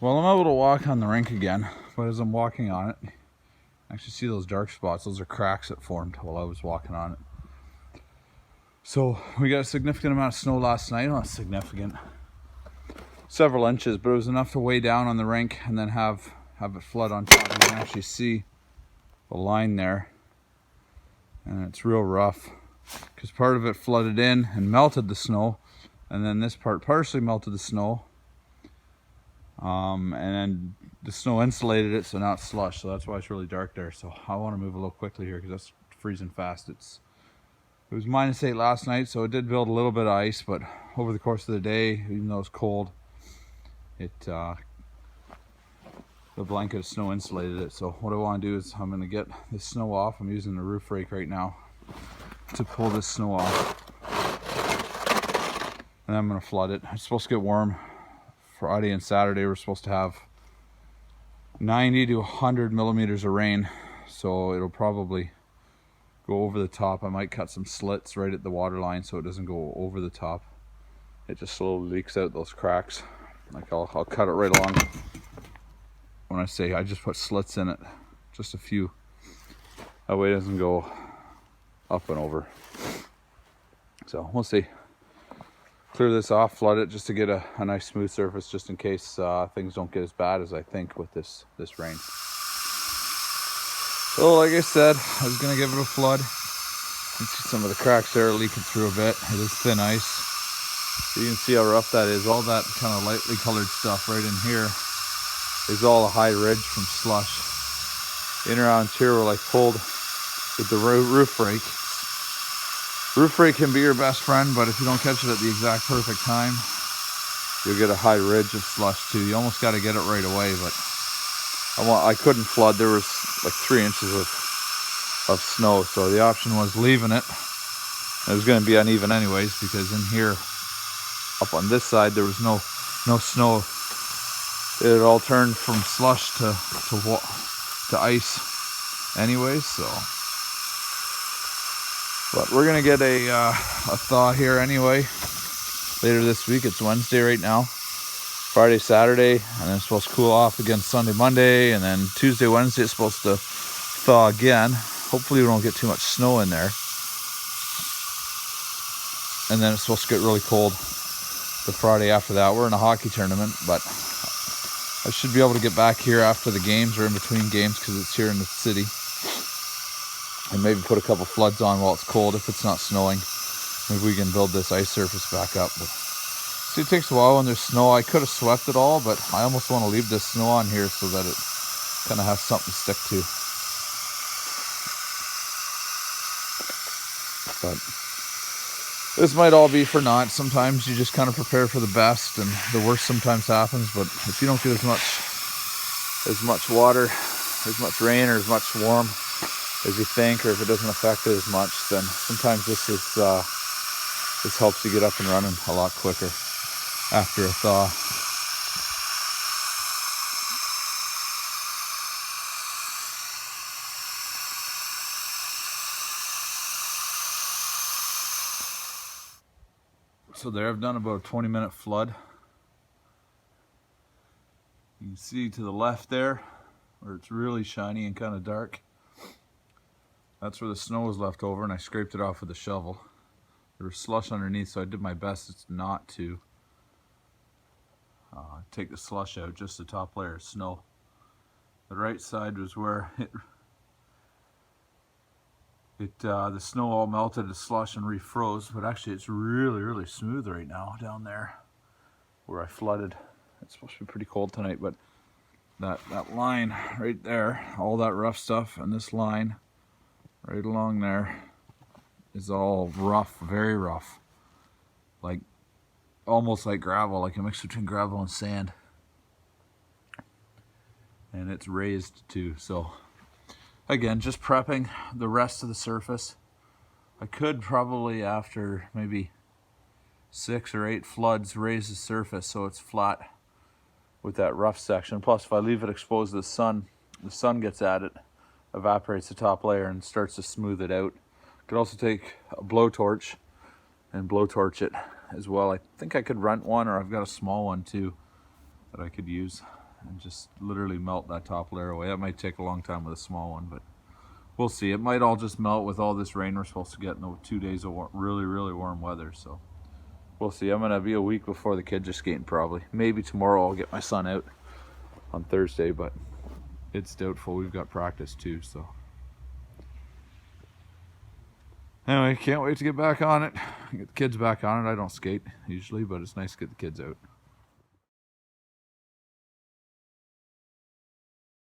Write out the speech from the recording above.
Well, I'm able to walk on the rink again, but as I'm walking on it, I actually see those dark spots. Those are cracks that formed while I was walking on it. So we got a significant amount of snow last night. Not significant, several inches, but it was enough to weigh down on the rink and then have it flood on top. You can actually see the line there, and it's real rough because part of it flooded in and melted the snow, and then this part partially melted the snow. And then the snow insulated it, so now it's slush. So that's why it's really dark there. So I want to move a little quickly here because that's freezing fast. It was -8 last night, so it did build a little bit of ice, but over the course of the day, even though it's cold, the blanket of snow insulated it. So what I want to do is I'm going to get this snow off. I'm using the roof rake right now to pull this snow off, and I'm going to flood it. It's supposed to get warm. Friday and Saturday we're supposed to have 90 to 100 millimeters of rain, so it'll probably go over the top. I might cut some slits right at the water line so it doesn't go over the top. It just slowly leaks out those cracks. Like I'll cut it right along. When I say I just put slits in it, just a few. That way it doesn't go up and over. So we'll see. Clear this off, flood it just to get a nice smooth surface, just in case things don't get as bad as I think with this rain. So like I said, I was gonna give it a flood. You can see some of the cracks there leaking through a bit. It is thin ice. You can see how rough that is. All that kind of lightly colored stuff right in here is all a high ridge from slush. In around here we're like pulled with the roof rake. Roof rake can be your best friend, but if you don't catch it at the exact perfect time, you'll get a high ridge of slush too. You almost got to get it right away, but I couldn't flood. There was like 3 inches of snow, so the option was leaving it. It was going to be uneven anyways, because in here, up on this side, there was no snow. It had all turned from slush to ice anyways, so. But we're gonna get a thaw here anyway later this week. It's Wednesday right now. Friday, Saturday, and then it's supposed to cool off again Sunday, Monday, and then Tuesday, Wednesday it's supposed to thaw again. Hopefully we don't get too much snow in there. And then it's supposed to get really cold the Friday after that. We're in a hockey tournament, but I should be able to get back here after the games or in between games because it's here in the city. And maybe put a couple floods on while it's cold if it's not snowing. Maybe we can build this ice surface back up. But see, it takes a while when there's snow. I could have swept it all, but I almost want to leave this snow on here so that it kind of has something to stick to. But this might all be for naught. Sometimes you just kind of prepare for the best, and the worst sometimes happens. But if you don't get as much water, as much rain, or as much warm as you think, or if it doesn't affect it as much, then sometimes this helps you get up and running a lot quicker after a thaw. So there, I've done about a 20-minute flood. You can see to the left there where it's really shiny and kind of dark. That's where the snow was left over, and I scraped it off with a shovel. There was slush underneath, so I did my best not to take the slush out, just the top layer of snow. The right side was where the snow all melted to slush and refroze, but actually it's really, really smooth right now down there where I flooded. It's supposed to be pretty cold tonight, but that line right there, all that rough stuff, and this line right along there is all rough, very rough, like almost like gravel, like a mix between gravel and sand, and it's raised too. So again, just prepping the rest of the surface. I could probably, after maybe 6 or 8 floods, raise the surface so it's flat with that rough section. Plus, if I leave it exposed to the sun gets at it, evaporates the top layer and starts to smooth it out. Could also take a blowtorch and blowtorch it as well. I think I could rent one, or I've got a small one too that I could use. and just literally melt that top layer away. That might take a long time with a small one, but we'll see. It might all just melt with all this rain we're supposed to get in the 2 days of really, really warm weather. So we'll see. I'm gonna be a week before the kids are skating probably. Maybe tomorrow I'll get my son out on Thursday, but it's doubtful. We've got practice too, so. Anyway, can't wait to get back on it. Get the kids back on it. I don't skate usually, but it's nice to get the kids out.